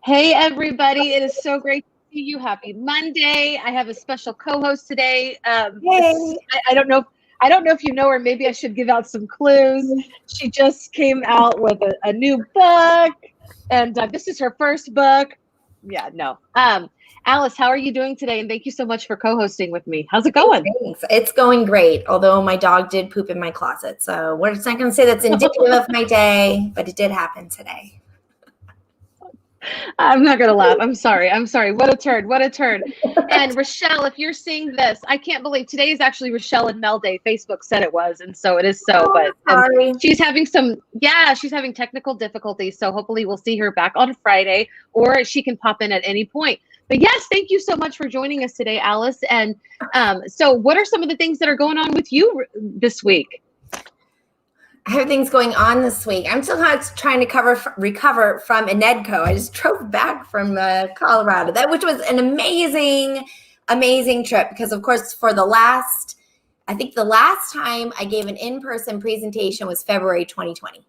Hey, everybody. It is so great to see you. Happy Monday. I have a special co-host today. Yay. I don't know. I don't know if you know her. Maybe I should give out some clues. She just came out with a new book, and this is her first book. Yeah, no. Alice, how are you doing today? And thank you so much for co-hosting with me. How's it going? Thanks. It's going great, although my dog did poop in my closet. So we're not going to say that's indicative of my day, but it did happen today. I'm not gonna laugh. I'm sorry. What a turn. What a turn. And Rachelle, if you're seeing this, I can't believe today is actually Rachelle and Mel Day. Facebook said it was, and so it is so. But sorry. She's having she's having technical difficulties. So hopefully we'll see her back on Friday, or she can pop in at any point. But yes, thank you so much for joining us today, Alice. And so what are some of the things that are going on with you this week? Everything's going on this week. I'm still trying to recover from Enedco. I just drove back from Colorado, which was an amazing trip because, of course, I think the last time I gave an in-person presentation was February 2020.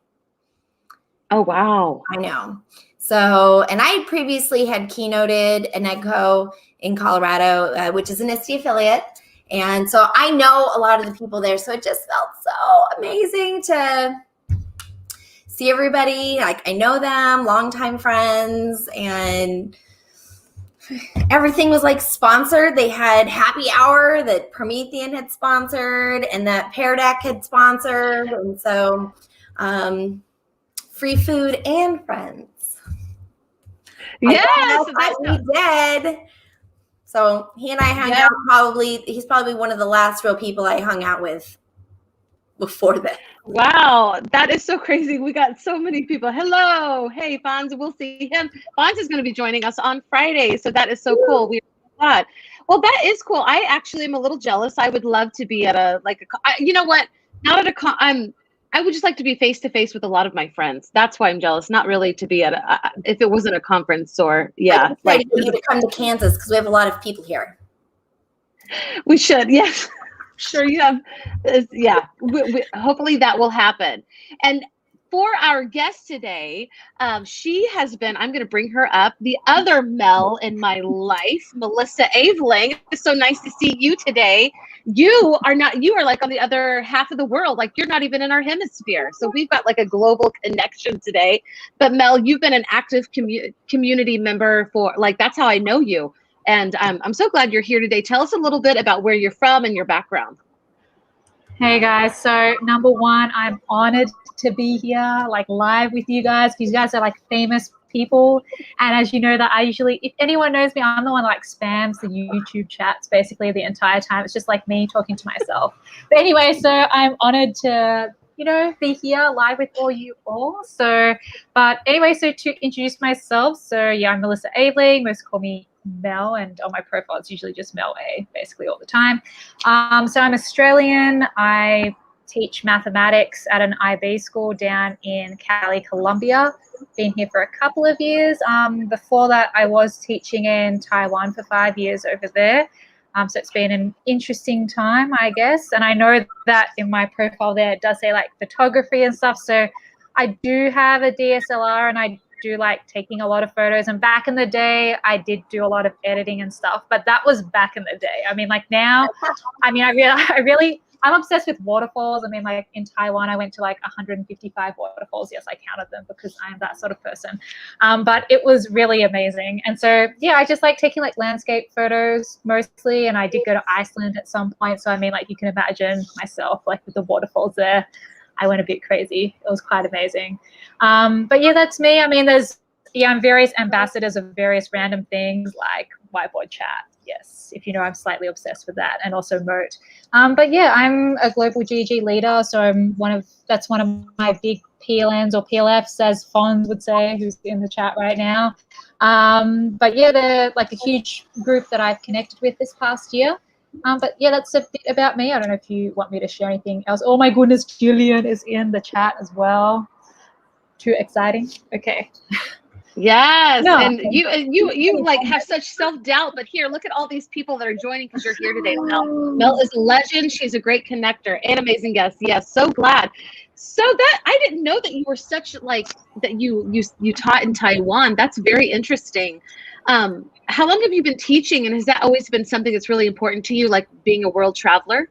Oh, wow. I know. So, and I previously had keynoted Enedco in Colorado, which is an EST affiliate. And so I know a lot of the people there. So it just felt so amazing to see everybody. Like, I know them, longtime friends, and everything was like sponsored. They had happy hour that Promethean had sponsored and that Pear Deck had sponsored. And so free food and friends. Yes, we did. So he and I hung out he's probably one of the last real people I hung out with before that. Wow, that is so crazy. We got so many people. Hello. Hey, Fonz, we'll see him. Fonz is going to be joining us on Friday. So that is so cool. We glad. Well, that is cool. I actually am a little jealous. I would love to be at you know what? Not at I would just like to be face to face with a lot of my friends. That's why I'm jealous. Not really to be at if it wasn't a conference or like you to come to Kansas because we have a lot of people here. We should, yes. Sure, you have. Yeah, hopefully that will happen. And for our guest today, she has been, I'm going to bring her up, the other Mel in my life, Melissa Aveling. It's so nice to see you today. You are like on the other half of the world. Like, you're not even in our hemisphere. So we've got like a global connection today. But Mel, you've been an active community member for, like, that's how I know you. And I'm so glad you're here today. Tell us a little bit about where you're from and your background. Hey guys, so number one, I'm honored to be here, like live with you guys, because you guys are like famous people. And as you know, that I usually, if anyone knows me, I'm the one that like spams the YouTube chats basically the entire time. It's just like me talking to myself. But anyway, so I'm honored to, be here live with you all. So, but anyway, so to introduce myself, so yeah, I'm Melissa Aveling. Most call me Mel, and on my profile it's usually just Mel A basically all the time. So I'm Australian. I teach mathematics at an IB school down in Cali, Colombia. Been here for a couple of years. Before that I was teaching in Taiwan for 5 years over there. So it's been an interesting time, I guess. And I know that in my profile there it does say like photography and stuff. So I do have a DSLR and I do like taking a lot of photos, and back in the day I did do a lot of editing and stuff, but that was back in the day. I mean, like now, I mean, I'm obsessed with waterfalls. I mean, like in Taiwan I went to like 155 waterfalls. Yes, I counted them because I am that sort of person. But it was really amazing. And so yeah, I just like taking like landscape photos mostly, and I did go to Iceland at some point. So I mean, like you can imagine myself like with the waterfalls there. I went a bit crazy. It was quite amazing. But yeah, that's me. I mean, I'm various ambassadors of various random things like whiteboard chat. Yes, if you know, I'm slightly obsessed with that, and also Moat. But yeah, I'm a global GG leader. So that's one of my big PLNs or PLFs, as Fonz would say, who's in the chat right now. But yeah, they're like a huge group that I've connected with this past year. But yeah, that's a bit about me. I don't know if you want me to share anything else. Oh my goodness, Jillian is in the chat as well. Too exciting. Okay. Yes, no. And you like have such self-doubt, but here, look at all these people that are joining because you're here today. Mel is a legend. She's a great connector and amazing guest. Yes, so glad. So that I didn't know that you were such like that you taught in Taiwan. That's very interesting. How long have you been teaching, and has that always been something that's really important to you, like being a world traveler?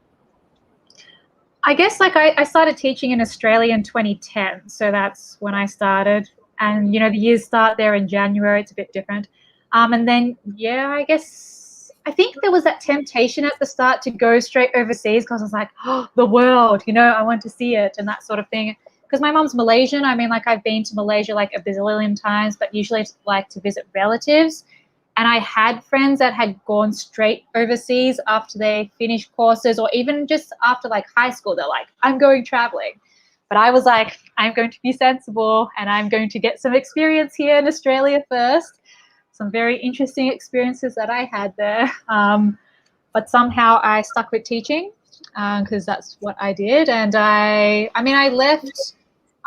I guess like I started teaching in Australia in 2010. So that's when I started. And, the years start there in January. It's a bit different. And then, I think there was that temptation at the start to go straight overseas because I was like, oh, the world, I want to see it and that sort of thing. Because my mom's Malaysian. I mean, like I've been to Malaysia like a bazillion times, but usually it's like to visit relatives. And I had friends that had gone straight overseas after they finished courses, or even just after like high school. They're like, I'm going traveling. But I was like, I'm going to be sensible and I'm going to get some experience here in Australia first. Some very interesting experiences that I had there. But somehow I stuck with teaching because that's what I did. And I left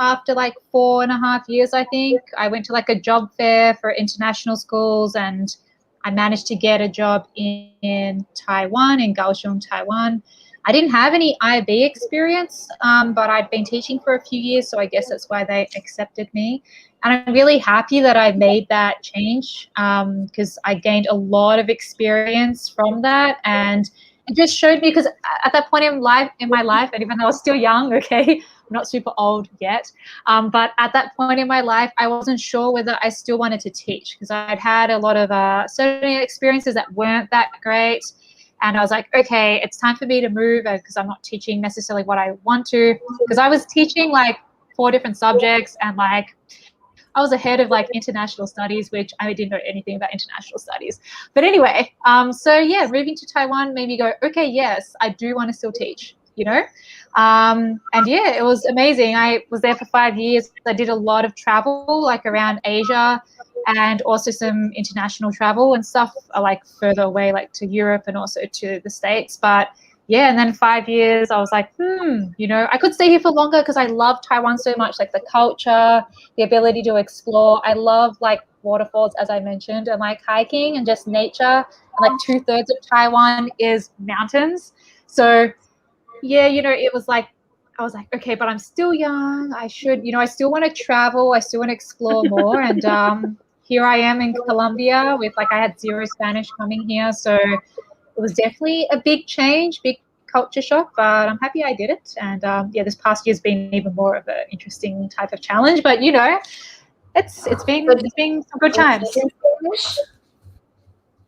after like 4.5 years, I think. I went to like a job fair for international schools, and I managed to get a job in Taiwan, in Kaohsiung, Taiwan. I didn't have any IB experience, but I'd been teaching for a few years, so I guess that's why they accepted me. And I'm really happy that I made that change because I gained a lot of experience from that. And it just showed me, because at that point in my life, and even though I was still young, okay, I'm not super old yet, but at that point in my life, I wasn't sure whether I still wanted to teach because I'd had a lot of certain experiences that weren't that great. And I was like, okay, it's time for me to move because I'm not teaching necessarily what I want to, because I was teaching like 4 different subjects, and like I was ahead of like international studies, which I didn't know anything about international studies. But anyway, moving to Taiwan made me go, okay, yes, I do want to still teach, And it was amazing. I was there for 5 years. I did a lot of travel, like around Asia, and also some international travel and stuff like further away, like to Europe and also to the States. But and then 5 years, I was like, I could stay here for longer because I love Taiwan so much, like the culture, the ability to explore. I love like waterfalls, as I mentioned, and like hiking and just nature. And like 2/3 of Taiwan is mountains. So it was like, I was like, okay, but I'm still young. I should, I still want to travel. I still want to explore more. And here I am in Colombia with I had 0 Spanish coming here. So it was definitely a big change, big culture shock, but I'm happy I did it. And this past year's been even more of an interesting type of challenge. But it's been some good times.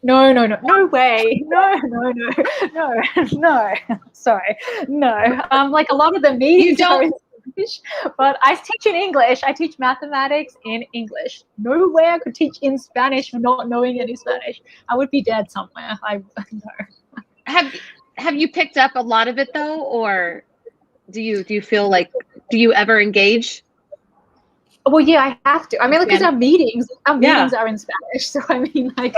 No way. No. Sorry, no. Like a lot of the meetings are in English, but I teach in English. I teach mathematics in English. No way I could teach in Spanish for not knowing any Spanish. I would be dead somewhere. I know. Have you picked up a lot of it though, or do you feel like, do you ever engage? Well, yeah, I have to. I mean, because our meetings are in Spanish. So I mean, like,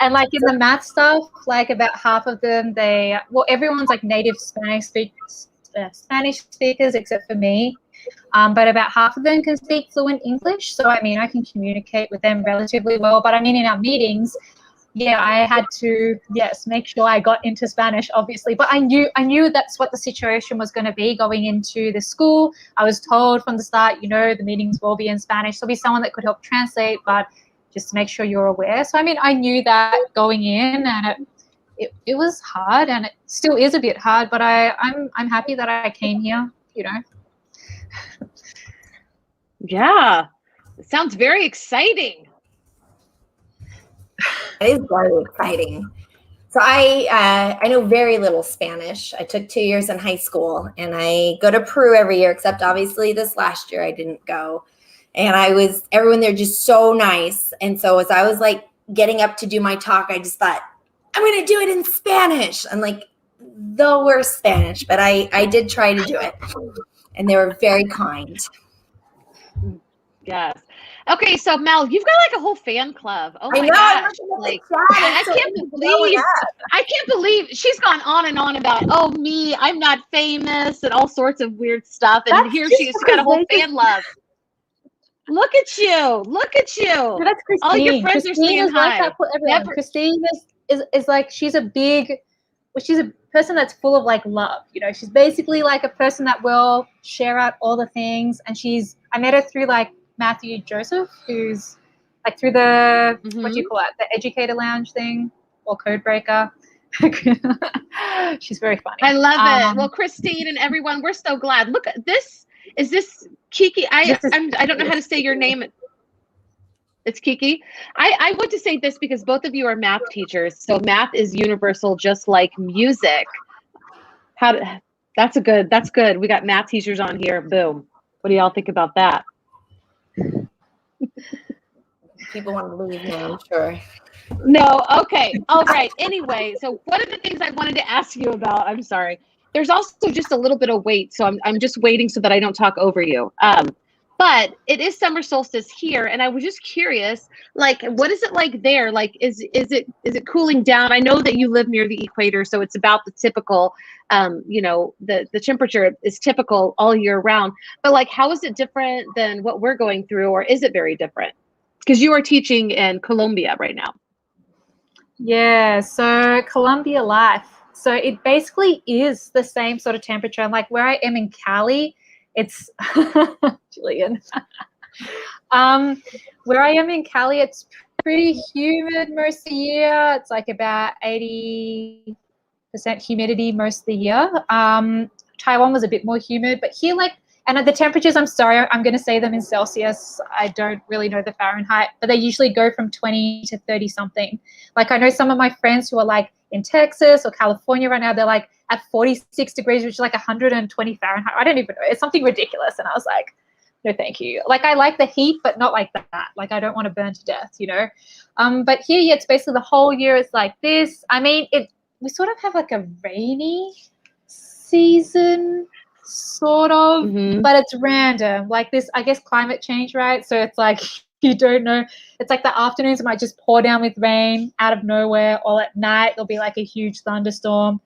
and like in the math stuff, like about half of them, everyone's like native Spanish speakers except for me. But about half of them can speak fluent English. So I mean, I can communicate with them relatively well. But I mean, in our meetings, I had to, make sure I got into Spanish, obviously. But I knew that's what the situation was going to be going into the school. I was told from the start, the meetings will be in Spanish. There'll be someone that could help translate, but just to make sure you're aware. So, I mean, I knew that going in, and it was hard, and it still is a bit hard, but I'm happy that I came here, Yeah, it sounds very exciting. It is very exciting. So I know very little Spanish. I took 2 years in high school, and I go to Peru every year, except obviously this last year I didn't go. And everyone there just so nice. And so as I was like getting up to do my talk, I just thought, I'm going to do it in Spanish. I'm like the worst Spanish, but I did try to do it. And they were very kind. Yes. Okay, so Mel, you've got like a whole fan club. Oh my gosh. Like, I can't believe she's gone on and on about, oh, me, I'm not famous and all sorts of weird stuff. And here she's got a whole fan love. Look at you. Look at you. No, that's Christine. All your friends Christine are saying is hi. Like that for everyone. Christine is like, she's a big, which is a person that's full of like love. You know, she's basically like a person that will share out all the things. And I met her through like Matthew Joseph, who's like through the, what do you call it? The educator lounge thing or code breaker. She's very funny. I love it. Well, Christine and everyone, we're so glad. Look at this. Is this Kiki? I don't know how to say your name. It's Kiki. I want to say this because both of you are math teachers. So math is universal, just like music. That's good. We got math teachers on here. Boom. What do y'all think about that? People want to leave now, I'm sure. No. Okay. All right. Anyway, so one of the things I wanted to ask you about, I'm sorry. There's also just a little bit of wait. So I'm just waiting so that I don't talk over you. But it is summer solstice here, and I was just curious, like, what is it like there? Like, is it cooling down? I know that you live near the equator, so it's about the typical, the temperature is typical all year round. But like, how is it different than what we're going through, or is it very different? Because you are teaching in Colombia right now. Yeah, so Colombia life. So it basically is the same sort of temperature. Like where I am in Cali, it's Julian. Where I am in Cali, it's pretty humid most of the year. It's like about 80% humidity most of the year. Taiwan was a bit more humid, but here, like, and the temperatures, I'm sorry, I'm going to say them in Celsius. I don't really know the Fahrenheit, but they usually go from 20 to 30 something. Like I know some of my friends who are like in Texas or California right now, they're like at 46 degrees, which is like 120 Fahrenheit. I don't even know. It's something ridiculous. And I was like, no, thank you. Like I like the heat, but not like that. Like I don't want to burn to death, you know? But here, yeah, it's basically the whole year is like this. I mean, we sort of have like a rainy season, sort of, but it's random. Like this, I guess, climate change, right? So it's like you don't know. It's like the afternoons might just pour down with rain out of nowhere, or at night there'll be like a huge thunderstorm.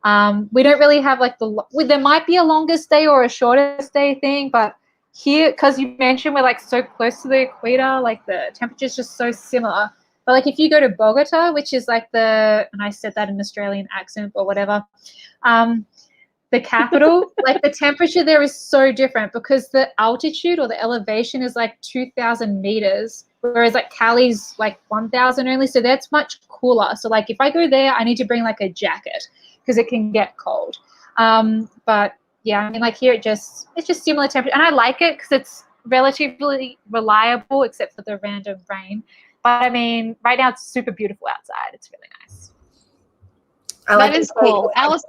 We don't really have like there might be a longer stay or a shorter stay thing, but here, because you mentioned we're like so close to the equator, like the temperature's just so similar. But like if you go to Bogota, which is like and I said that in an Australian accent or whatever, the capital, like the temperature there is so different because the altitude or the elevation is like 2,000 meters, whereas like Cali's like 1,000 only. So that's much cooler. So like if I go there, I need to bring like a jacket because it can get cold. But yeah, I mean like here it's just similar temperature, and I like it because it's relatively reliable except for the random rain. But I mean, right now it's super beautiful outside. It's really nice. That is cool. Alice,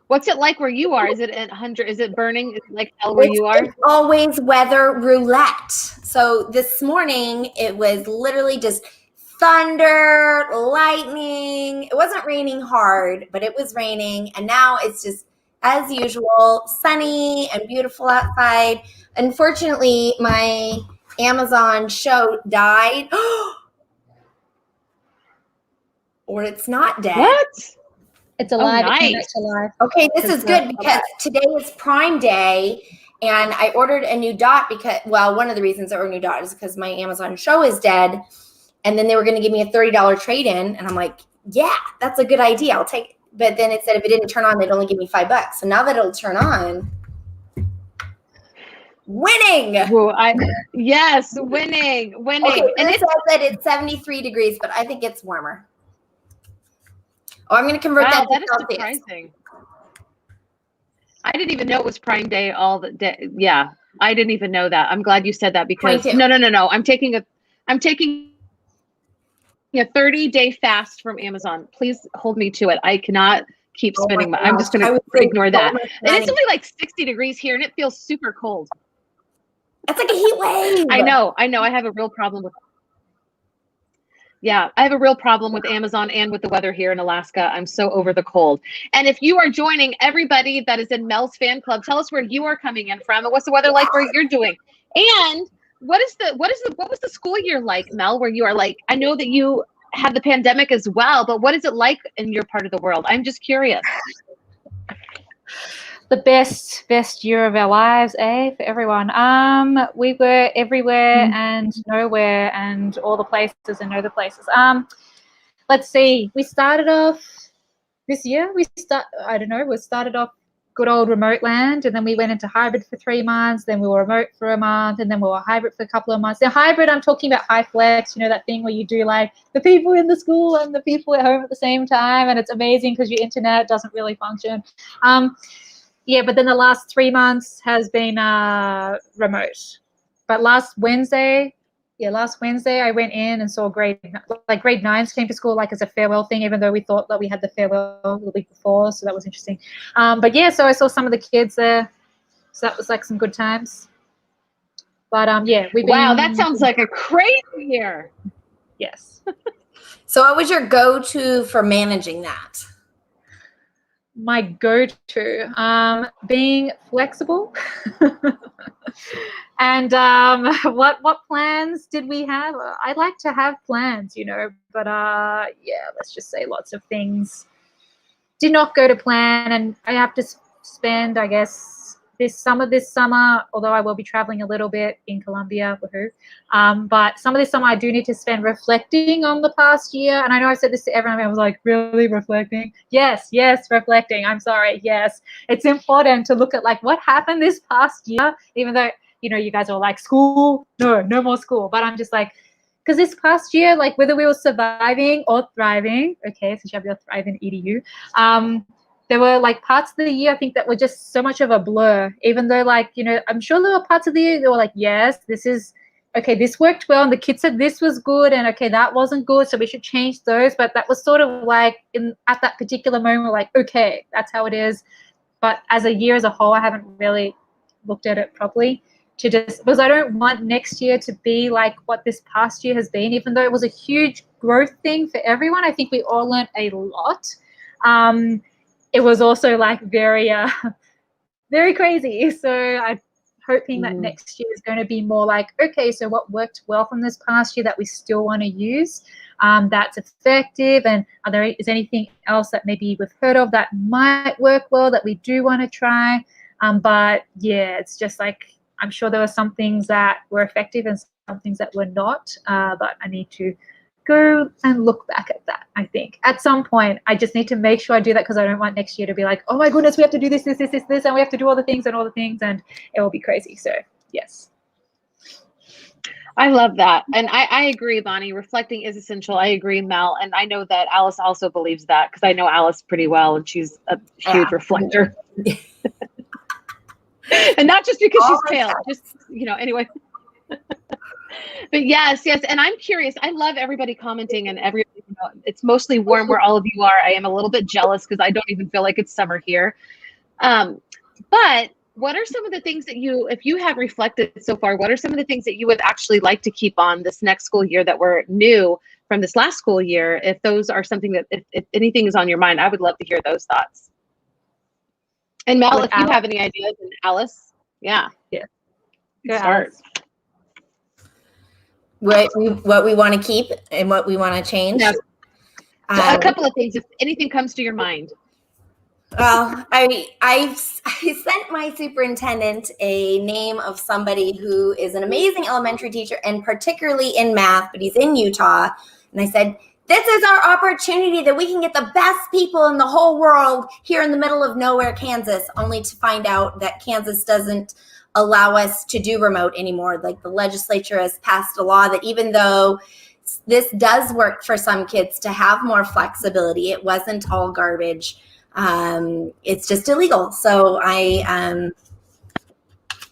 what's it like where you are? Is it at 100? Is it burning like hell where you are? It's always weather roulette. So this morning it was literally just thunder, lightning. It wasn't raining hard, but it was raining. And now it's just, as usual, sunny and beautiful outside. Unfortunately, my Amazon show died. Or it's not dead. What? It's alive. Nice. It came back to life. Okay, this is good because today is Prime Day, and I ordered a new dot because, well, one of the reasons I ordered a new dot is because my Amazon show is dead, and then they were going to give me a $30 trade-in, and I'm like, yeah, that's a good idea. I'll take it. But then it said if it didn't turn on, they'd only give me $5. So now that it'll turn on, winning. Yes, winning. Okay, and it says that it's 73 degrees, but I think it's warmer. Oh, I'm going to convert that to Celsius. Surprising. I didn't even know it was Prime Day all the day. Yeah, I didn't even know that. I'm glad you said that because no. I'm taking a 30-day fast from Amazon. Please hold me to it. I cannot keep spending I'm just going to ignore that. And it's only like 60 degrees here, and it feels super cold. That's like a heat wave. I know. I have a real problem with. Yeah, I have a real problem with Amazon and with the weather here in Alaska. I'm so over the cold. And if you are joining everybody that is in Mel's fan club, tell us where you are coming in from and what's the weather like where you're doing. And what was the school year like, Mel, where you are like, I know that you had the pandemic as well, but what is it like in your part of the world? I'm just curious. The best year of our lives, for everyone. We were everywhere and nowhere and all the places and no the places. Let's see. We started off this year we started off good old remote land, and then we went into hybrid for 3 months, then we were remote for a month, and then we were hybrid for a couple of months. The hybrid, I'm talking about high flex, that thing where you do like the people in the school and the people at home at the same time, and it's amazing because your internet doesn't really function. Yeah, but then the last 3 months has been remote. But last Wednesday I went in and saw grade 9s came to school like as a farewell thing, even though we thought that we had the farewell the week before, so that was interesting. But yeah, so I saw some of the kids there, so that was like some good times. But yeah, wow, that sounds like a crazy year. Yes. So what was your go-to for managing that? My go-to, being flexible. And what plans did we have? I like to have plans, but yeah, let's just say lots of things did not go to plan, and I have to spend, I guess, this summer, although I will be traveling a little bit in Colombia, woohoo. But some of this summer I do need to spend reflecting on the past year. And I know I've said this to everyone. I was like, really reflecting? Yes, reflecting. I'm sorry. Yes, it's important to look at like what happened this past year, even though, you guys are like school, no more school. But I'm just like, because this past year, like whether we were surviving or thriving, okay, since you have your thriving EDU, there were like parts of the year I think that were just so much of a blur, even though like, I'm sure there were parts of the year that were like, yes, this worked well, and the kids said this was good, and okay, that wasn't good, so we should change those. But that was sort of like at that particular moment, like, okay, that's how it is. But as a year as a whole, I haven't really looked at it properly, because I don't want next year to be like what this past year has been, even though it was a huge growth thing for everyone. I think we all learned a lot. It was also like very, very crazy. So I'm hoping that next year is going to be more like, okay, so what worked well from this past year that we still want to use, that's effective, and is anything else that maybe we've heard of that might work well that we do want to try? But yeah, it's just like, I'm sure there were some things that were effective and some things that were not, but I need to go and look back at that. I think at some point I just need to make sure I do that, because I don't want next year to be like, oh my goodness, we have to do this, and we have to do all the things, and it will be crazy. So yes. I love that. And I agree, Bonnie. Reflecting is essential. I agree, Mel. And I know that Alice also believes that, because I know Alice pretty well, and she's a huge reflector. And not just because she's pale, just, anyway. But yes. And I'm curious. I love everybody commenting, and it's mostly warm where all of you are. I am a little bit jealous because I don't even feel like it's summer here. But what are some of the things that if you have reflected so far, what are some of the things that you would actually like to keep on this next school year that were new from this last school year? If those are something that, if anything is on your mind, I would love to hear those thoughts. And Mel, if you have any ideas, and Alice, yeah. Start. What we want to keep and what we want to change. Yeah. A couple of things, if anything comes to your mind. Well, I sent my superintendent a name of somebody who is an amazing elementary teacher, and particularly in math, but he's in Utah. And I said, this is our opportunity that we can get the best people in the whole world here in the middle of nowhere, Kansas, only to find out that Kansas doesn't allow us to do remote anymore. Like, the legislature has passed a law that even though this does work for some kids to have more flexibility, it wasn't all garbage. It's just illegal. So I'm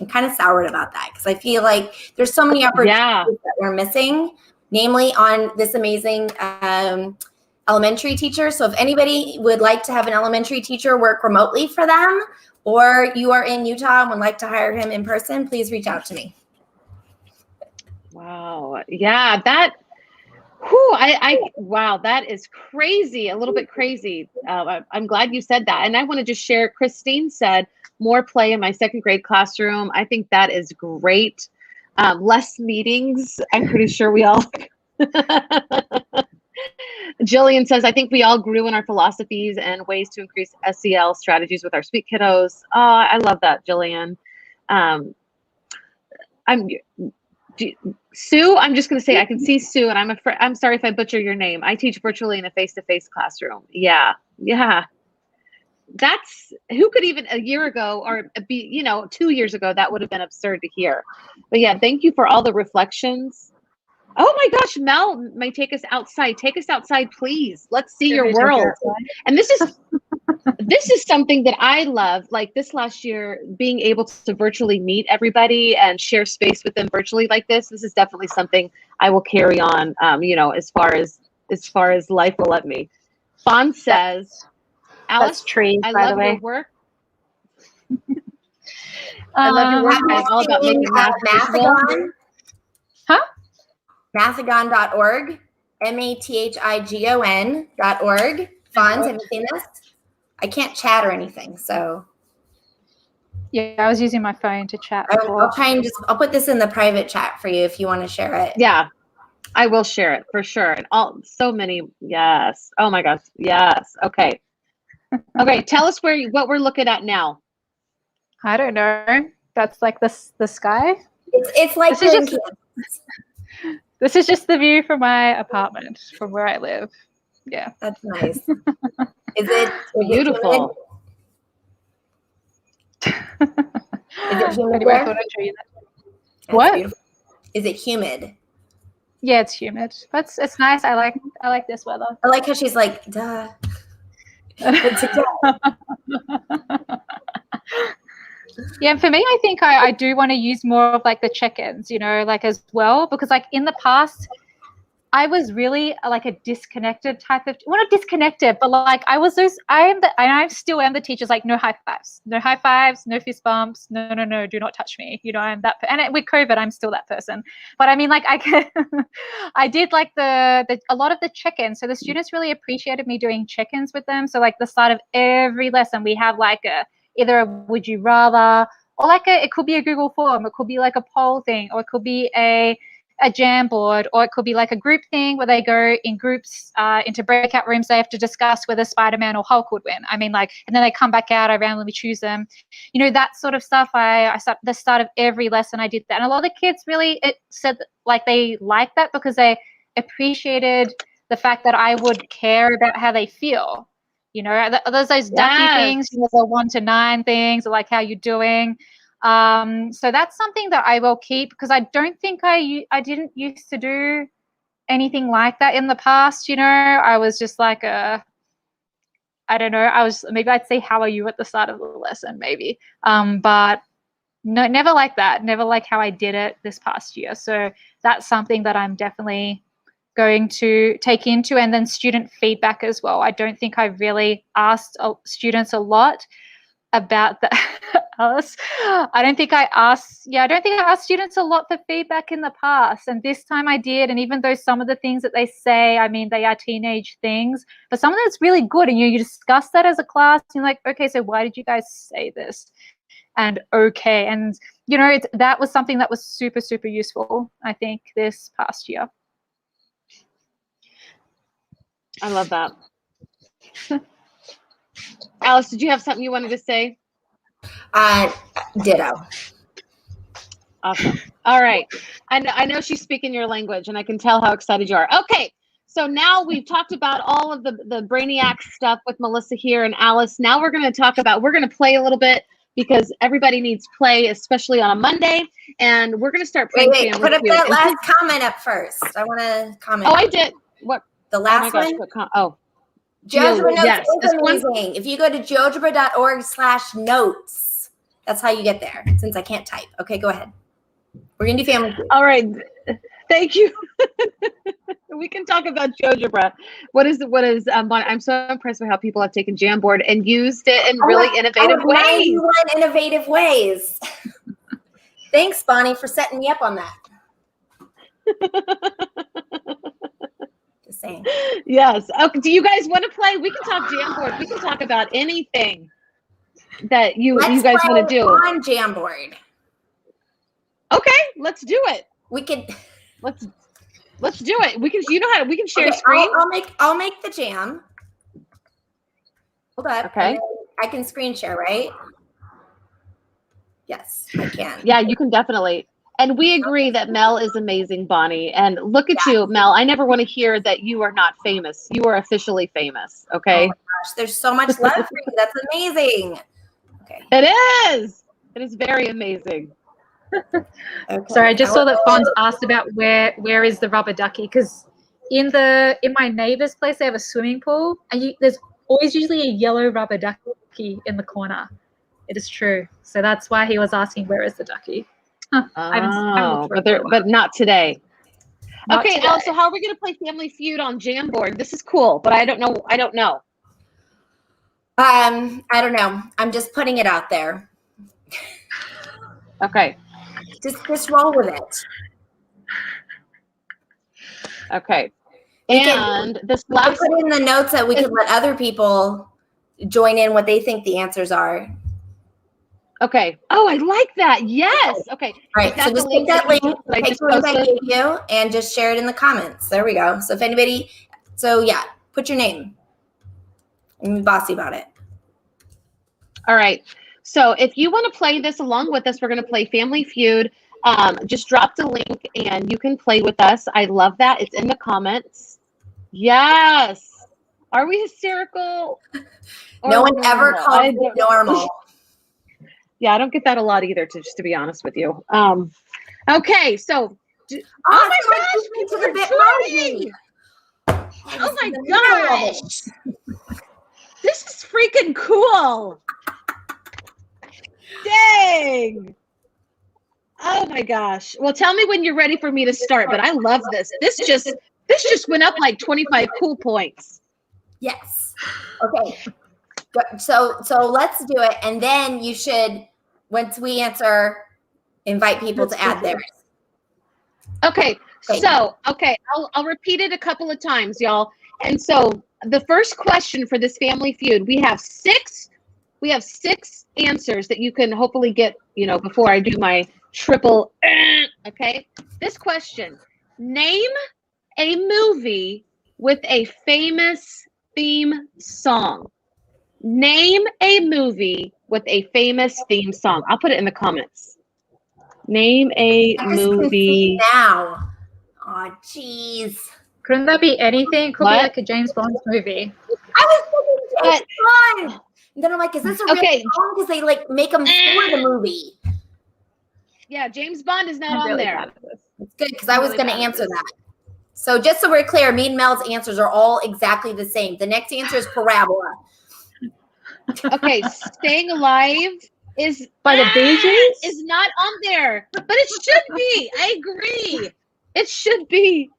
kind of soured about that, because I feel like there's so many opportunities that we're missing, namely on this amazing elementary teacher. So if anybody would like to have an elementary teacher work remotely for them, or you are in Utah and would like to hire him in person, please reach out to me. Wow. Yeah, wow, that is crazy, a little bit crazy. I'm glad you said that. And I want to just share, Christine said, more play in my second grade classroom. I think that is great. Less meetings. I'm pretty sure we all. Jillian says, I think we all grew in our philosophies and ways to increase SEL strategies with our sweet kiddos. Oh, I love that, Jillian. Sue, I'm just going to say, I can see Sue, and I'm sorry if I butcher your name. I teach virtually in a face-to-face classroom. Yeah, Yeah. That's who could even a year ago or be, 2 years ago, that would have been absurd to hear. But yeah, thank you for all the reflections. Oh my gosh, Mel may take us outside. Take us outside, please. Let's see your world. And this is something that I love. Like this last year, being able to virtually meet everybody and share space with them virtually like this. This is definitely something I will carry on. As far as life will let me. Fawn says, Alice, Streep, I by love the way. your work. I love your work. I'm all about making math visual. Huh? Mathigon.org. MATHIGON.org. Fonz, have you seen this? I can't chat or anything, so. Yeah, I was using my phone to chat. I'll try and I'll put this in the private chat for you if you want to share it. Yeah, I will share it for sure. And so many, yes. Oh my gosh, yes. Okay. Okay, tell us what we're looking at now. I don't know. That's like the sky. It's like this is just the view from my apartment, from where I live. Yeah, that's nice. Is it beautiful? Is it humid? Anyway, I thought I'd show you that. What? Beautiful. Is it humid? Yeah, it's humid. But it's nice. I like this weather. I like how she's like, duh. Yeah, and for me, I think I do want to use more of like the check-ins, like as well, because like in the past, I was really like a disconnected type of, well, not disconnected, but like I still am the teachers, like no high fives, no fist bumps, no, do not touch me. I'm that, and with COVID, I'm still that person. But I mean, like I did like a lot of the check-ins. So the students really appreciated me doing check-ins with them. So like the start of every lesson, we have like either a would you rather, or like it could be a Google form, it could be like a poll thing, or it could be a jam board, or it could be like a group thing where they go in groups into breakout rooms. They have to discuss whether Spider-Man or Hulk would win. I mean, like, and then they come back out. I randomly choose them. That sort of stuff. I start the start of every lesson. I did that, and a lot of the kids really said like they liked that because they appreciated the fact that I would care about how they feel. There's those ducky things, the 1 to 9 things, or like how you're doing. So that's something that I will keep, because I don't think I didn't used to do anything like that in the past. I was just like I don't know, maybe I'd say how are you at the start of the lesson maybe, but no, never like that, never like how I did it this past year. So that's something that I'm definitely going to take into. And then student feedback as well. I don't think I really asked students a lot about that. Alice, I don't think I asked students a lot for feedback in the past, and this time I did. And even though some of the things that they say, I mean, they are teenage things, but some of it's really good, and you discuss that as a class, and you're like, okay, so why did you guys say this? And okay, and that was something that was super, super useful, I think, this past year. I love that. Alice, did you have something you wanted to say? Ditto. Awesome. All right. I know she's speaking your language, and I can tell how excited you are. Okay. So now we've talked about all of the Brainiac stuff with Melissa here and Alice. Now we're going to play a little bit, because everybody needs play, especially on a Monday. And we're going to start playing. Wait, put up that last comment up first. I want to comment. Oh, I did. What? The last one? GeoGebra Notes is amazing. If you go to geogebra.org/notes, that's how you get there, since I can't type. Okay, go ahead. We're going to do family. All right. Thank you. We can talk about GeoGebra. I'm so impressed with how people have taken Jamboard and used it in really innovative ways. 91 innovative ways. Thanks, Bonnie, for setting me up on that. Just saying. Yes. Okay. Do you guys want to play? We can talk Jamboard. We can talk about anything that you guys want to do on Jamboard. Okay, let's do it. We could. Let's do it. We can. We can share screen. I'll make the jam. Hold up. Okay. I can screen share, right? Yes, I can. Yeah, you can definitely. And we agree that Mel is amazing, Bonnie. And look at you, Mel. I never want to hear that you are not famous. You are officially famous. Okay. Oh gosh, there's so much love for you. That's amazing. Okay. It is. It is very amazing. Okay. Sorry, I just saw that Fonz asked about where is the rubber ducky, because in my neighbor's place they have a swimming pool, and there's always usually a yellow rubber ducky in the corner. It is true. So that's why he was asking where is the ducky. Huh, I haven't looked for it. but not today. Not Okay, today. Elle, so how are we going to play Family Feud on Jamboard? This is cool, but I don't know. I don't know. I'm just putting it out there. Okay. Just roll with it. Okay. And this last put in the notes that we can let other people join in what they think the answers are. Okay. Oh, I like that. Yes. Okay. All right. So just take that link, take the link I gave you, and just share it in the comments. There we go. So if anybody, put your name. And be bossy about it. All right. So if you want to play this along with us, we're going to play Family Feud. Just drop the link and you can play with us. I love that. It's in the comments. Are we hysterical? No one ever called me normal. Yeah, I don't get that a lot either, just to be honest with you. Okay, so oh my gosh, people are joining! Oh my gosh, this is freaking cool! Dang! Oh my gosh. Well, tell me when you're ready for me to start. But I love this. This just went up like 25 cool points. Yes. Okay. So let's do it, and then you should, once we answer, invite people to add theirs. Okay. So I'll repeat it a couple of times, y'all. And so the first question for this Family Feud, we have six answers that you can hopefully get, before I do my triple. Okay. This question: name a movie with a famous theme song. Name a movie with a famous theme song. I'll put it in the comments. Name a movie. Now. Oh, jeez. Couldn't that be anything? Could be like a James Bond movie. I was thinking James Bond. And then I'm like, is this a real song? Because they make them for the movie. Yeah, James Bond is not on there. It's good because I was going to answer that. So just so we're clear, me and Mel's answers are all exactly the same. The next answer is Parabola. Okay, Staying Alive is by the Bee Gees? Is not on there, but it should be. I agree. It should be.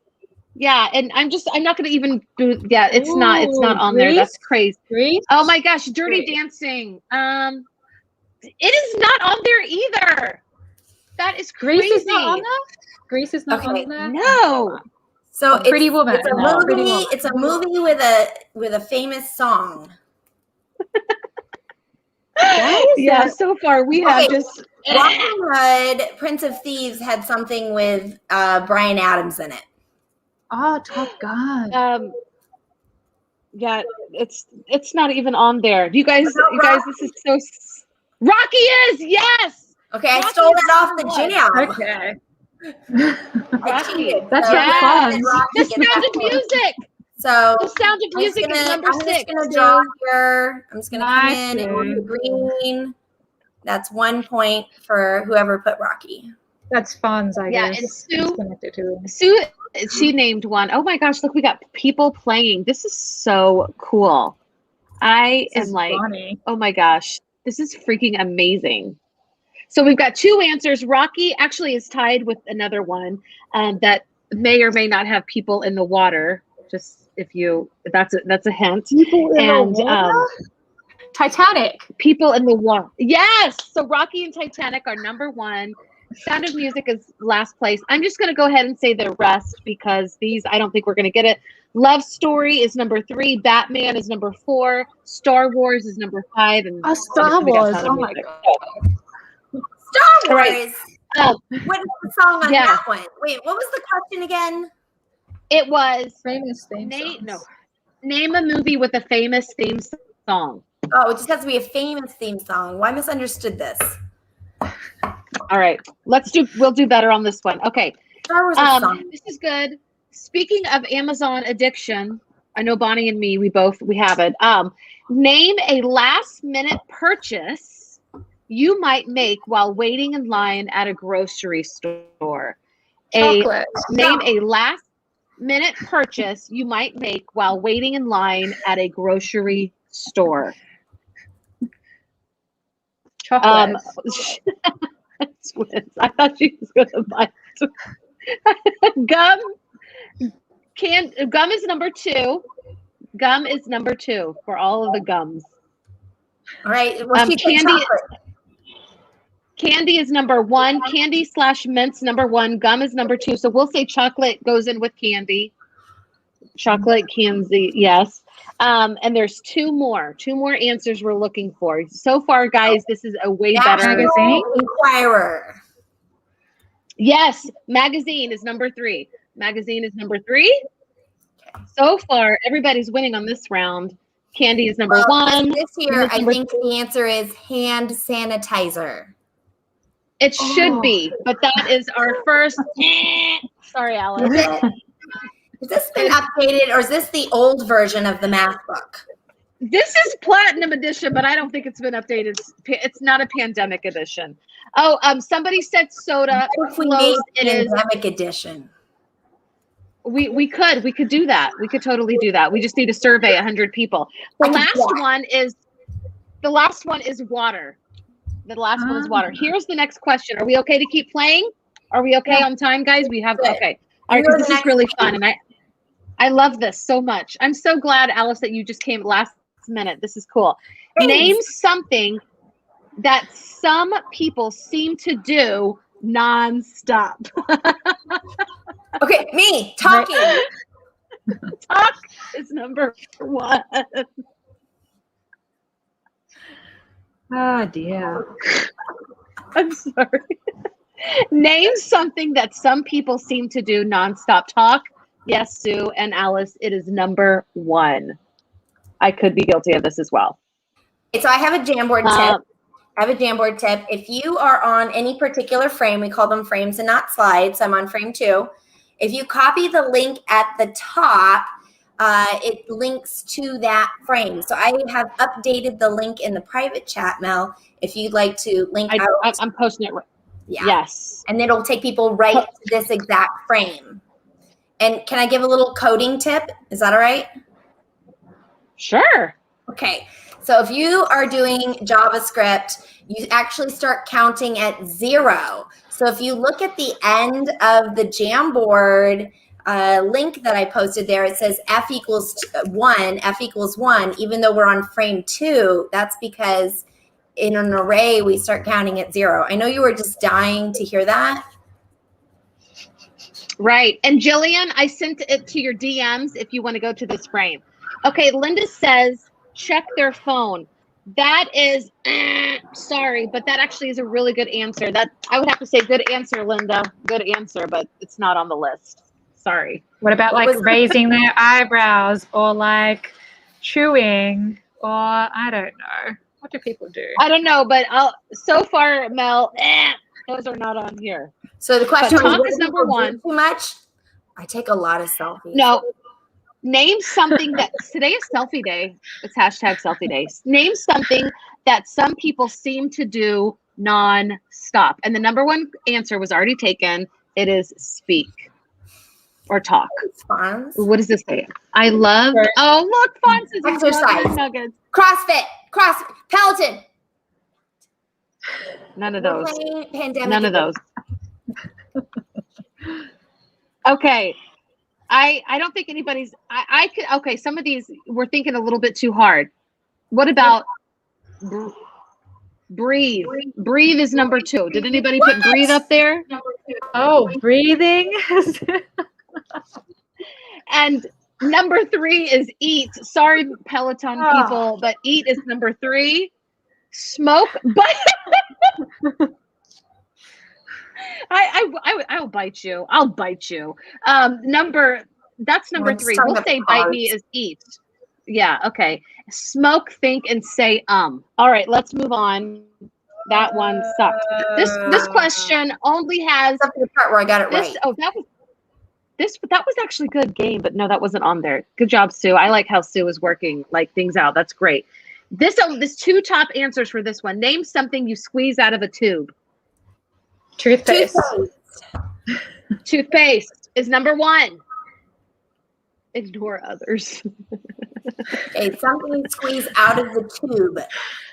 Yeah, and I'm not going to even do. Yeah, it's not on there. That's crazy. Grease? Oh my gosh, Dirty Dancing. It is not on there either. That is crazy. Grease is not on there. Grease is not on there. No. So Pretty Woman. It's a movie. It's a movie with a famous song. Yeah, so far we have just Robin Hood, Prince of Thieves had something with Bryan Adams in it. Oh, Top Gun. Yeah, it's not even on there. You guys, this is so. Rocky is, yes. Okay, Rocky, I stole that off the jam. Okay. Rocky. That's really fun. The Sound of Music. So The Sound of Music is number 6. I'm just gonna draw here. I'm just gonna come in and move the green. That's 1 point for whoever put Rocky. That's fun, I guess. Yeah, and Sue, she named one. Oh my gosh, look, we got people playing. This is so cool. I am like, funny. Oh my gosh, this is freaking amazing. So we've got 2 answers. Rocky actually is tied with another one that may or may not have people in the water. Just that's a hint. And Titanic. People in the water. Yes. So Rocky and Titanic are number 1. Sound of Music is last place. I'm just going to go ahead and say the rest because these, I don't think we're going to get it. Love Story is number 3. Batman is number 4. Star Wars is number 5. And Star Wars. Oh my God. Star Wars. Right. What was the song on that one? Wait, what was the question again? It was famous theme Name a movie with a famous theme song. Oh, it just has to be a famous theme song. Well, I misunderstood this. All right, we'll do better on this one. Okay. Star Wars song. This is good. Speaking of Amazon addiction, I know Bonnie and me, we have it. Name a last-minute purchase you might make while waiting in line at a grocery store. Chocolate. Name a last-minute purchase you might make while waiting in line at a grocery store. Chocolate. I thought she was going to buy gum. Gum is number 2. Gum is number 2 for all of the gums. All right. Well, candy is number 1. Candy/mints number 1. Gum is number 2. So we'll say chocolate goes in with candy. Chocolate, candy, yes. And there's 2 more answers we're looking for. So far, guys, this is a way better. Magazine? Inquirer. Yes, magazine is number 3. Magazine is number 3. So far, everybody's winning on this round. Candy is number 1. This year, I think the answer is hand sanitizer. It should be, but that is our first. Sorry, Alice. Has this been updated, or is this the old version of the math book? This is Platinum Edition, but I don't think it's been updated. It's not a pandemic edition. Oh, somebody said soda. What if we made pandemic edition? We could do that. We could totally do that. We just need to survey 100 people. The last one is water. The last one is water. Here's the next question. Are we okay to keep playing? Are we okay on time, guys? We have okay. All right, this is really fun, and I love this so much. I'm so glad, Alice, that you just came last minute. This is cool. Thanks. Name something that some people seem to do nonstop. Okay, me talking. Talk is number 1. Oh dear. I'm sorry. Name something that some people seem to do nonstop. Talk. Yes, Sue and Alice, it is number 1. I could be guilty of this as well. So I have a Jamboard tip. If you are on any particular frame, we call them frames and not slides. I'm on frame 2. If you copy the link at the top, it links to that frame. So I have updated the link in the private chat, Mel, if you'd like to link out. I'm posting it. Yeah. Yes. And it'll take people right to this exact frame. And can I give a little coding tip? Is that all right? Sure. Okay. So if you are doing JavaScript, you actually start counting at 0. So if you look at the end of the Jamboard link that I posted there, it says F equals 1, even though we're on frame 2. That's because in an array, we start counting at 0. I know you were just dying to hear that. Right. And Jillian, I sent it to your DMs if you want to go to this frame. Okay, Linda says, check their phone. That is, sorry, but that actually is a really good answer. That I would have to say good answer, Linda. Good answer, but it's not on the list. Sorry. What about raising their eyebrows or like chewing or I don't know. What do people do? I don't know, but so far, Mel, those are not on here. So the question is number 1. Too much? I take a lot of selfies. No. Name something that today is selfie day. It's #selfie day. Name something that some people seem to do non-stop. And the number 1 answer was already taken. It is speak or talk. Fonz. What does this say? I love. Oh, look, Fonz is exercise. Nuggets. CrossFit. Peloton. None of those. Pandemic. None of those. Okay. I don't think anybody's I could okay, some of these we're thinking a little bit too hard. What about breathe? Breathe is number 2. Did anybody put breathe up there? Oh, breathing. And number 3 is eat. Sorry, Peloton people, but eat is number 3. Smoke, but I will bite you. I'll bite you. That's number 3. We'll say bite me is eat. Yeah, okay. Smoke, think, and say All right, let's move on. That one sucked. This question only has That's the part where I got it right. Oh, that was actually a good game, but no, that wasn't on there. Good job, Sue. I like how Sue is working like things out. That's great. This 2 top answers for this one. Name something you squeeze out of a tube. Toothpaste. Toothpaste is number 1. Ignore others. Okay, something you squeeze out of the tube.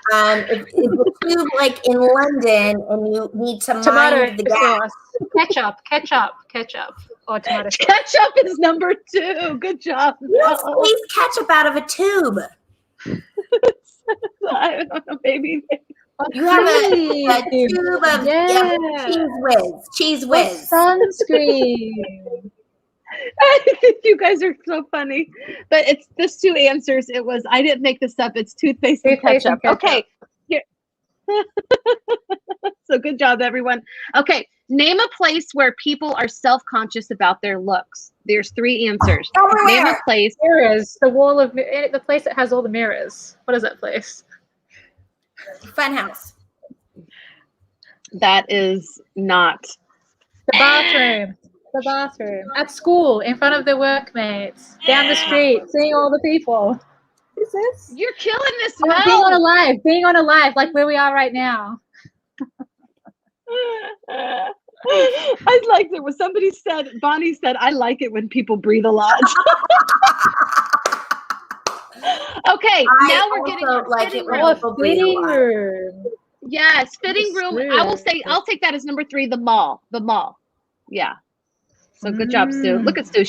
If the tube like in London and you need to mind the gas. Ketchup, or tomato sauce. Ketchup is number 2. Good job. You don't squeeze ketchup out of a tube. I don't know, maybe. You have a tube of Cheese Whiz. Sunscreen. I think you guys are so funny. But it's this 2 answers. It was, I didn't make this up. It's toothpaste and ketchup. Okay. Here. So good job, everyone. Okay. Name a place where people are self-conscious about their looks. There's 3 answers. Name a place. Mirrors. The place that has all the mirrors. What is that place? Funhouse. That is not. The bathroom. The bathroom. At school, in front of their workmates. Down the street, seeing all the people. What is this? You're killing this, Being on a live, like where we are right now. I liked it when somebody said, Bonnie said, I like it when people breathe a lot. Okay, now we're getting like fitting room. Yes, fitting room. I will say, I'll take that as number 3, the mall. The mall. Yeah. So good job, Sue. Look at Sue.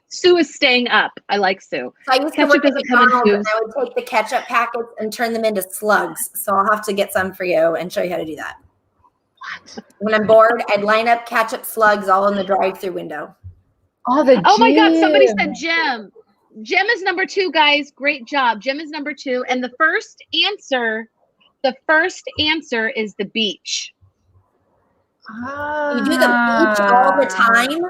Sue is staying up. I like Sue. So I used to work at McDonald's and I would take the ketchup packets and turn them into slugs. So I'll have to get some for you and show you how to do that. What? When I'm bored, I'd line up ketchup slugs all in the drive-through window. Oh my God. Somebody said Jim. Jim is number 2, guys. Great job. Jim is number 2. And the first answer is the beach. You do the beach all the time?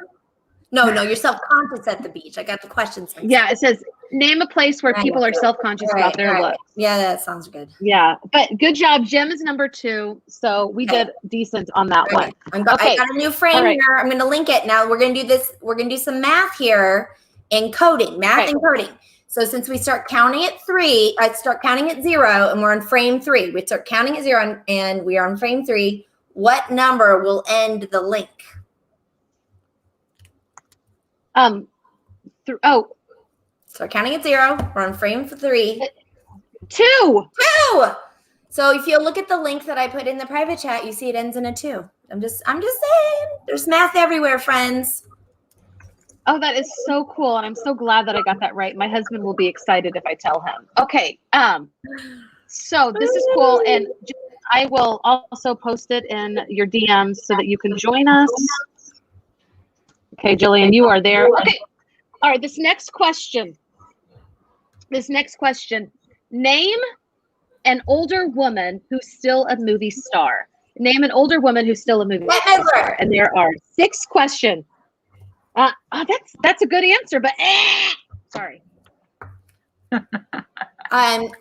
No, you're self-conscious at the beach. I got the questions. Yeah, it says, name a place where people are self-conscious about their looks. Yeah, that sounds good. Yeah, but good job. Jim is number 2, so we did decent on that one. I got a new frame here. I'm going to link it. Now we're going to do this. We're going to do some math here in coding, and coding. So since we start counting at 3, I start counting at 0, and we're on frame 3. We start counting at 0, and we are on frame 3. What number will end the link? Start counting at 0. We're on frame 3. 2. So if you look at the link that I put in the private chat, you see it ends in a 2. I'm just saying. There's math everywhere, friends. Oh, that is so cool. And I'm so glad that I got that right. My husband will be excited if I tell him. Okay. So this is cool. And I will also post it in your DMs so that you can join us. Okay, Jillian, you are there. Okay. All right. This next question. Name an older woman who's still a movie star. Name an older woman who's still a movie star. And there are 6 questions. That's a good answer, but sorry.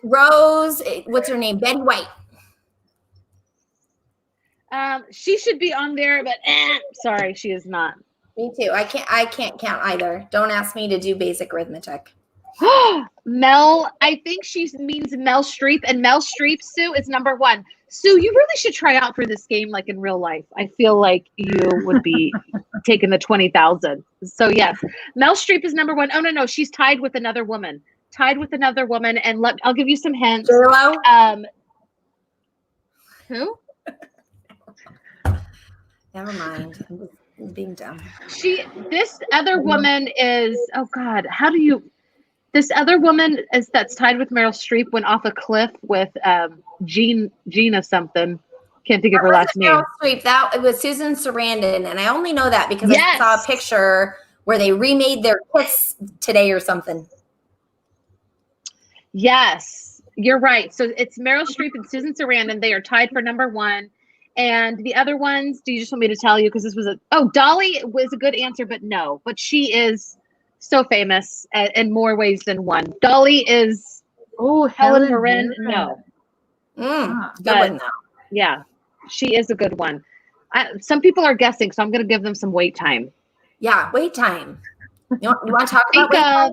Rose, what's her name? Betty White. She should be on there, but sorry, she is not. Me too. I can't count either. Don't ask me to do basic arithmetic. Mel, I think she means Mel Streep, and Mel Streep, Sue, is number 1. Sue, you really should try out for this game like in real life. I feel like you would be taking the 20,000. So yes, Mel Streep is number 1. Oh no, she's tied with another woman. And I'll give you some hints. Who? Never mind. I'm being dumb. This other woman is, oh God, this other woman that's tied with Meryl Streep went off a cliff with Gina something. Can't think of her last name. Meryl Streep. It was Susan Sarandon, and I only know that because I saw a picture where they remade their kiss today or something. Yes, you're right. So it's Meryl Streep and Susan Sarandon. They are tied for number 1. And the other ones, do you just want me to tell you? Because this was Dolly was a good answer, but no. But she is so famous in more ways than one. Dolly is, Helen Mirren, no. Good one, though. Yeah, she is a good one. Some people are guessing, so I'm going to give them some wait time. Yeah, wait time. You want to talk about Think wait time?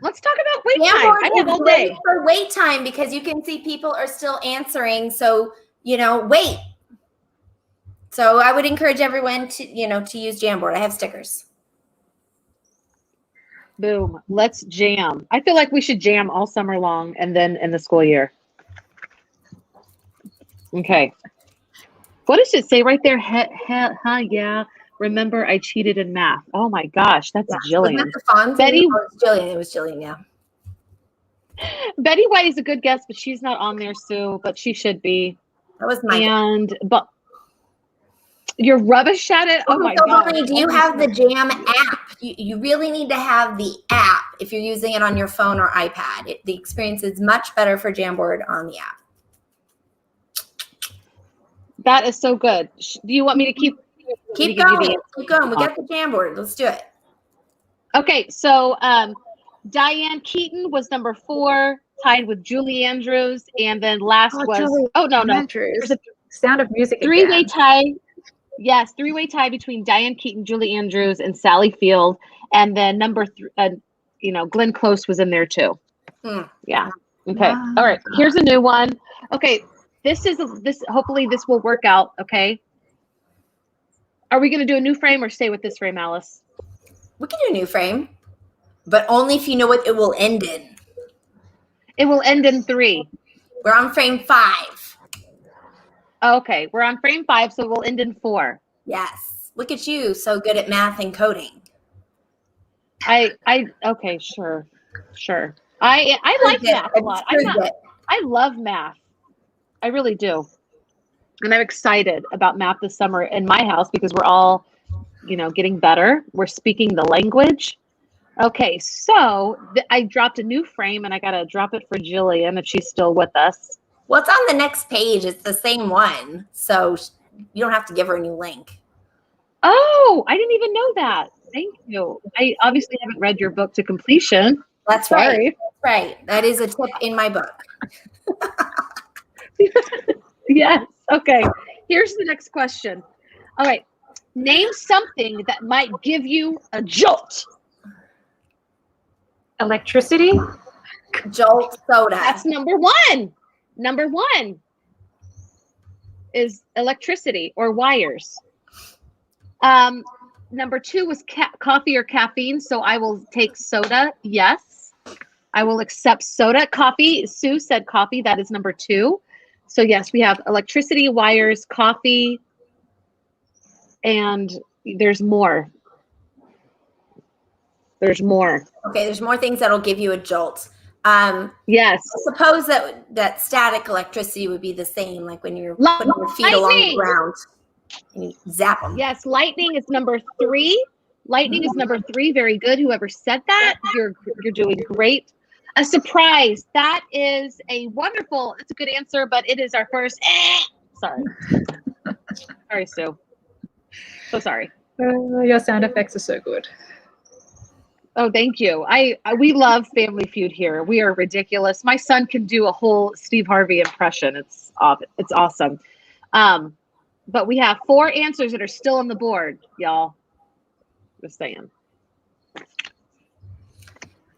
Let's talk about wait time. Jamboard I is have all great day. for wait time because you can see people are still answering. So, wait. So I would encourage everyone to, to use Jamboard. I have stickers. Boom. Let's jam. I feel like we should jam all summer long and then in the school year. Okay. What does it say right there? Yeah. Remember, I cheated in math. Oh my gosh, that's Jillian. Wasn't that the Fonzie? Betty. Oh, it's Jillian. It was Jillian, yeah. Betty White is a good guess, but she's not on there, Sue. But she should be. That was my but you're rubbish at it. Oh my god! Bonnie, do you have the Jam app? You really need to have the app if you're using it on your phone or iPad. The experience is much better for Jamboard on the app. That is so good. Do you want me to keep going? Keep going. We got the Jamboard. Let's do it. Okay, so Diane Keaton was number 4, tied with Julie Andrews, and then last was Andrews. The Sound of Music. Three-way tie. Yes, three-way tie between Diane Keaton, Julie Andrews, and Sally Field, and then number 3, Glenn Close was in there too. Yeah. Okay. Wow. All right. Here's a new one. Okay. This. Hopefully, this will work out. Okay. Are we going to do a new frame or stay with this frame, Alice? We can do a new frame, but only if you know what it will end in. It will end in 3. We're on frame 5. Okay, we're on frame 5, so we'll end in 4. Yes. Look at you, so good at math and coding. Okay, sure. I like math a lot. I love math. I really do. And I'm excited about math this summer in my house because we're all, getting better. We're speaking the language. Okay, so I dropped a new frame and I got to drop it for Jillian if she's still with us. Well, it's on the next page. It's the same one. So you don't have to give her a new link. Oh, I didn't even know that. Thank you. I obviously haven't read your book to completion. That's right. That's right. That is a tip in my book. Yes. Okay. Here's the next question. All right. Name something that might give you a jolt. Electricity. Jolt soda. That's number 1. Number 1 is electricity or wires. Number 2 was coffee or caffeine. So I will take soda. Yes. I will accept soda. Coffee. Sue said coffee. That is number 2. So yes, we have electricity, wires, coffee, and there's more. There's more. Okay, there's more things that'll give you a jolt. Yes. Suppose that static electricity would be the same, like when you're putting your feet along the ground and you zap them. Yes, lightning is number 3. Lightning is number 3. Very good. Whoever said that, you're doing great. A surprise. That is it's a good answer, but it is our first. Sorry. Sorry, Sue. So sorry. Your sound effects are so good. Oh, thank you. We love Family Feud here. We are ridiculous. My son can do a whole Steve Harvey impression. It's awesome. But we have 4 answers that are still on the board, y'all. Just saying.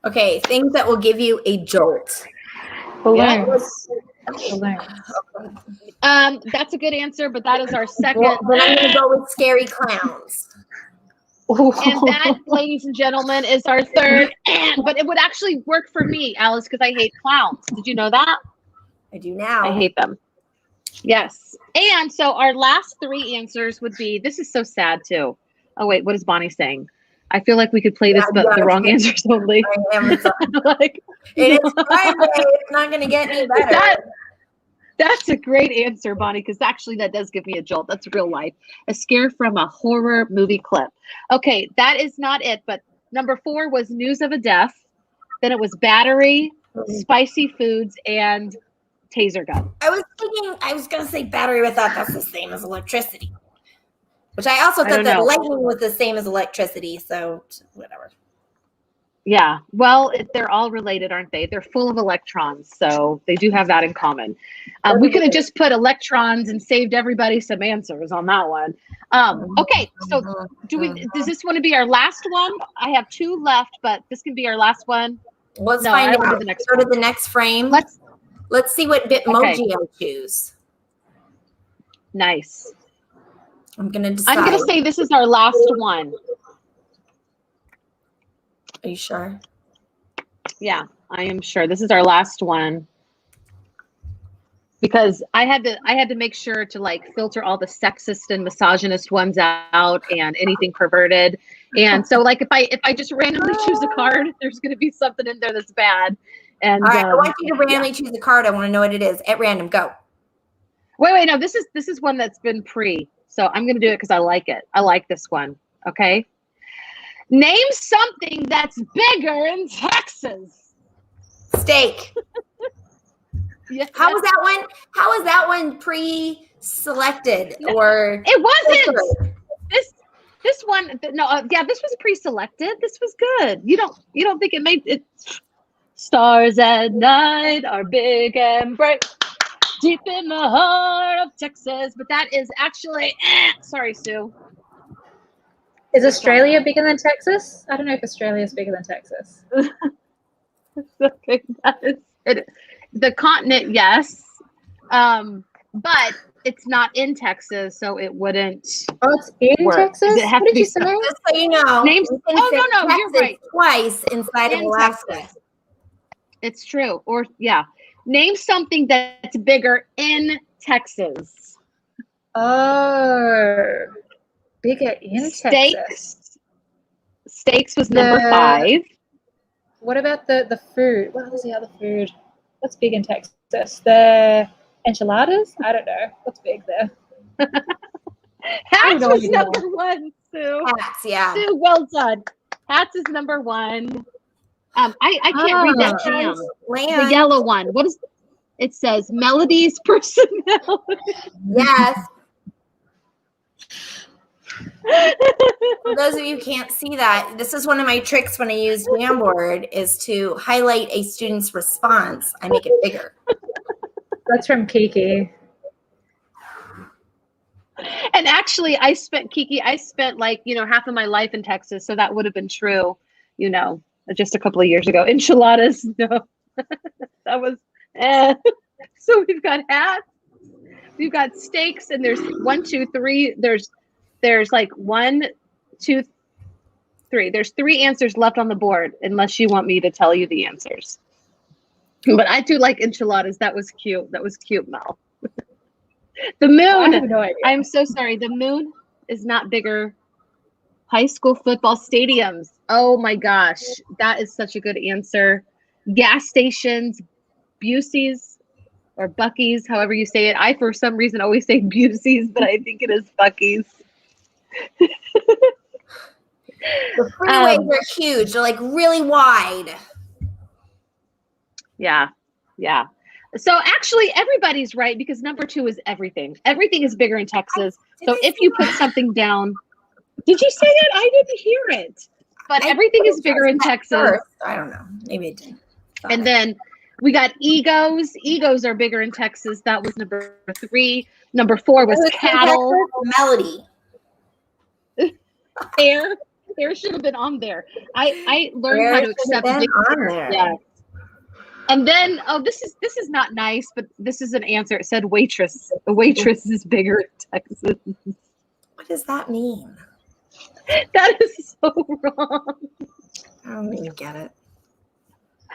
Okay, things that will give you a jolt. Balloons. That's a good answer, but that is our second. Well, then I'm going to go with scary clowns. And that, ladies and gentlemen, is our third. But it would actually work for me, Alice, because I hate clowns. Did you know that? I do now. I hate them. Yes. And so our last 3 answers would be, this is so sad too. Oh, wait, what is Bonnie saying? I feel like we could play this, but the wrong answers only. Like, it is Friday. It's not going to get any better. That's a great answer, Bonnie, because actually that does give me a jolt. That's real life. A scare from a horror movie clip. Okay, that is not it. But number 4 was news of a death. Then it was battery, spicy foods, and taser gun. I was going to say battery, but I thought that's the same as electricity. Which I also thought that lightning was the same as electricity, so whatever. Yeah. Well, they're all related, aren't they? They're full of electrons, so they do have that in common. We could have just put electrons and saved everybody some answers on that one. Okay, so does this want to be our last one? I have 2 left, but this can be our last one. Let's find out. Go to the next Go to the next frame. Let's see what Bitmoji I choose. Nice. I'm gonna decide. I'm gonna say this is our last one. Are you sure? Yeah, I am sure. This is our last one. Because I had to make sure to like filter all the sexist and misogynist ones out and anything perverted. And so like if I just randomly choose a card, there's gonna be something in there that's bad. And all right, I want you to randomly choose a card. I want to know what it is. At random, go. Wait, no, this is one that's been pre. So I'm gonna do it because I like it. I like this one. Okay. Name something that's bigger in Texas. Steak. Yes. How was that one? How was that one pre-selected or? It wasn't. This one. No. Yeah, this was pre-selected. This was good. You don't think it made it? Stars at night are big and bright, deep in the heart of Texas. But that is actually. Sorry, Sue. Is Australia bigger than Texas? I don't know if Australia is bigger than Texas. Okay, that is it. The continent, yes, but it's not in Texas, so it wouldn't. Oh, it's in work. Texas. Does it have what to be did you say? Just so you know, Names. Oh no, you're right. Twice inside of Alaska. Texas. It's true. Or yeah, name something that's bigger in Texas. Oh, bigger in Texas. Steaks was number 5. What about the food? What was the other food? What's big in Texas? The enchiladas? I don't know. What's big there? Hats was number 1, Sue. Hats, yeah. Sue, well done. Hats is number 1. I can't read that jam. The yellow one. What is it? Says Melody's personality. Yes. For those of you who can't see that, this is one of my tricks when I use Jamboard is to highlight a student's response. I make it bigger. That's from Kiki. And actually, I spent like, half of my life in Texas. So that would have been true, just a couple of years ago. Enchiladas, no. That was, So we've got hats, we've got steaks, and there's 1, 2, 3. There's like 1, 2, 3. There's 3 answers left on the board, unless you want me to tell you the answers. But I do like enchiladas. That was cute. That was cute, Mel. The moon. I have no idea. I'm so sorry. The moon is not bigger. High school football stadiums. Oh my gosh. That is such a good answer. Gas stations, Busey's or Buc-ee's, however you say it. I, for some reason, always say Busey's, but I think it is Buc-ee's. The freeways are huge. They're like really wide. Yeah. So actually, everybody's right because number 2 is everything. Everything is bigger in Texas. So if you put something down, did you say it? I didn't hear it. But everything is bigger in Texas. First. I don't know. Maybe it didn't. And then we got egos. Egos are bigger in Texas. That was number 3. Number 4 was cattle. Melody. Hair should have been on there. I learned how to accept big hair. Yeah. And then, this is not nice, but this is an answer. It said waitress. A waitress is bigger in Texas. What does that mean? That is so wrong. I don't even get it.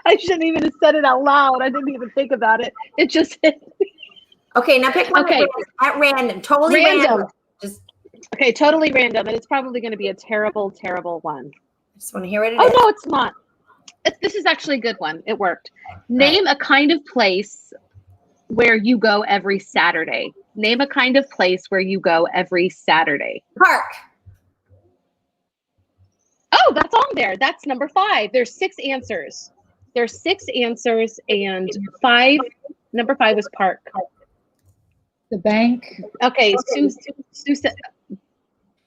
I shouldn't even have said it out loud. I didn't even think about it. It just hit me. Okay, now pick one at random. Totally random. Okay, totally random. And it's probably going to be a terrible, terrible one. I just want to hear what it is. Oh, no, it's not. This is actually a good one. It worked. Name a kind of place where you go every Saturday. Name a kind of place where you go every Saturday. Park. Oh, that's on there. That's number 5. There's 6 answers. There's 6 answers, and number 5 is park. The bank. Okay, Sue said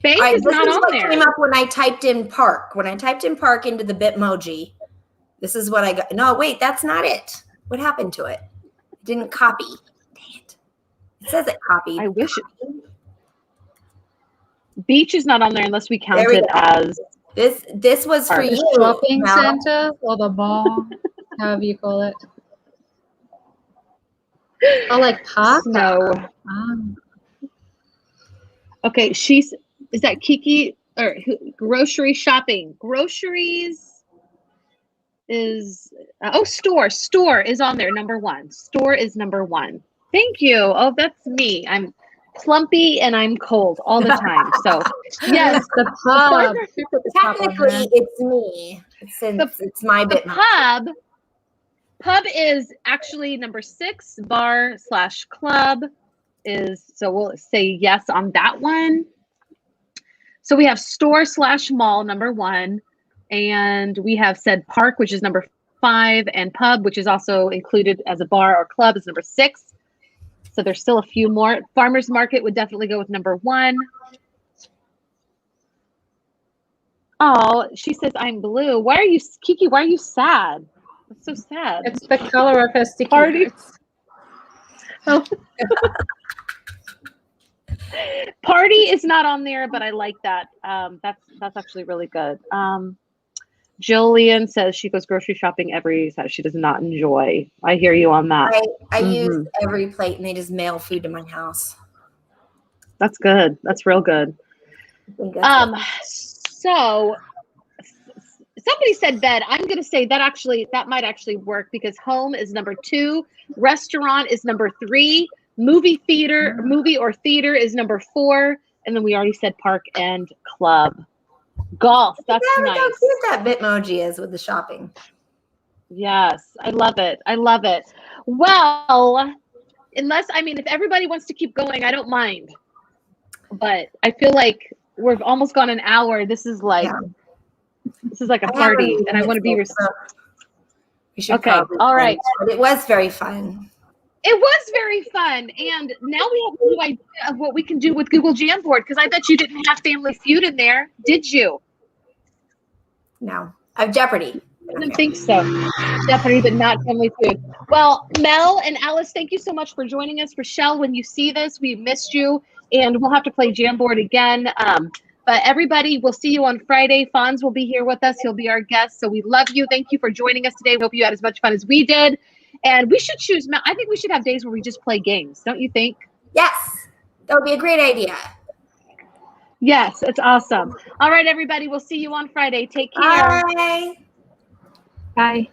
Space All right, is this not is on what there. came up when I typed in park. When I typed in park into the Bitmoji, this is what I got. No, wait, that's not it. What happened to it? It didn't copy. Dang it. It says it copied. I wish it. Beach is not on there unless we count There we it go. as. This was for The you. Shopping Mel. center or the mall, however you call it. Oh, like park. Snow. Okay, is that Kiki or grocery shopping? Groceries is store is on there, number 1. Store is number 1. Thank you. Oh, that's me. I'm plumpy and I'm cold all the time. So yes, The pub. Who put the pub on Technically, there? it's me since it's my the Bitmoji. pub is actually number 6. Bar/club is, so we'll say yes on that one. So we have store/mall, number 1, and we have said park, which is number 5, and pub, which is also included as a bar or club, is number 6. So there's still a few more. Farmers market would definitely go with number 1. Oh, she says I'm blue. Why are you, Kiki? Why are you sad? That's so sad. It's the color of her sticky Party. notes. Oh. Party is not on there, but I like that. That's actually really good. Jillian says she goes grocery shopping every Saturday. She does not enjoy. I hear you on that. I use every plate, and they just mail food to my house. That's good. That's real good. So somebody said bed. I'm going to say that might actually work because home is number 2, restaurant is number 3, movie or theater is number 4, and then we already said park and club. Golf, that's nice. How cute that Bitmoji is with the shopping. Yes, I love it. I love it. Well, if everybody wants to keep going, I don't mind. But I feel like we've almost gone an hour. This is like a party, and I want to be. We should okay, all right. But it was very fun. It was very fun, and now we have a new idea of what we can do with Google Jamboard. Because I bet you didn't have Family Feud in there, did you? No, I have Jeopardy. I didn't think so. Jeopardy, but not Family Feud. Well, Mel and Alice, thank you so much for joining us. Rachelle, when you see this, we missed you, and we'll have to play Jamboard again. But everybody, we'll see you on Friday. Fonz will be here with us. He'll be our guest. So we love you. Thank you for joining us today. We hope you had as much fun as we did. And we should choose. I think we should have days where we just play games. Don't you think? Yes, that would be a great idea. Yes, it's awesome. All right, everybody. We'll see you on Friday. Take care. Bye. Bye.